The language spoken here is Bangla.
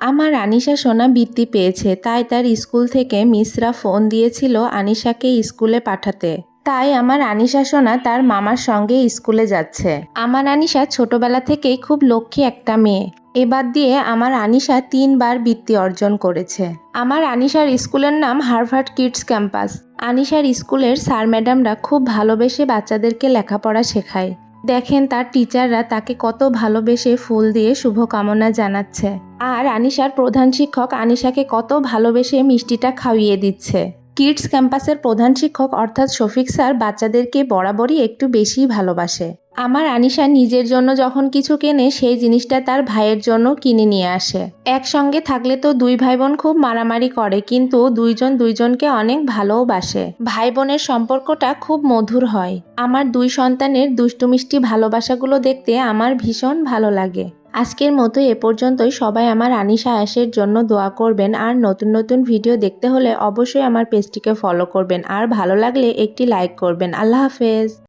আমার আনিশা সোনা বৃত্তি পেয়েছে, তাই তার স্কুল থেকে মিসরা ফোন দিয়েছিল আনিশাকে স্কুলে পাঠাতে। তাই আমার আনিশা সোনা তার মামার সঙ্গে স্কুলে যাচ্ছে। আমার আনিশা ছোটবেলা থেকেই খুব লক্ষ্মী একটা মেয়ে। এবার দিয়ে আমার আনিশা 3বার বৃত্তি অর্জন করেছে। আমার আনিশার স্কুলের নাম হার্ভার্ড কিডস ক্যাম্পাস। আনিশার স্কুলের স্যার ম্যাডামরা খুব ভালোবেসে বাচ্চাদেরকে লেখাপড়া শেখায়। দেখেন তার টিচাররা তাকে কত ভালোবেসে ফুল দিয়ে শুভকামনা জানাচ্ছে। আর আনিশার প্রধান শিক্ষক আনিশাকে কত ভালোবেসে মিষ্টিটা খাইয়ে দিচ্ছে। কিডস ক্যাম্পাসের প্রধান শিক্ষক অর্থাৎ শফিক স্যার বাচ্চাদেরকে বরাবরই একটু বেশিই ভালোবাসে। আমার আনিশা নিজের জন্য যখন কিছু কেনে সেই জিনিসটা তার ভাইয়ের জন্য কিনে নিয়ে আসে। একসঙ্গে থাকলে তো দুই ভাই বোন খুব মারামারি করে, কিন্তু দুইজন দুইজনকে অনেক ভালোবাসে। ভাই বোনের সম্পর্কটা খুব মধুর হয়। আমার দুই সন্তানের দুষ্টু মিষ্টি ভালোবাসাগুলো দেখতে আমার ভীষণ ভালো লাগে। আজকের মতো এ পর্যন্তই। সবাই আমার আনিশা আয়েশের জন্য দোয়া করবেন। আর নতুন নতুন ভিডিও দেখতে হলে অবশ্যই আমার পেজটিকে ফলো করবেন। আর ভালো লাগলে একটি লাইক করবেন। আল্লাহ হাফেজ।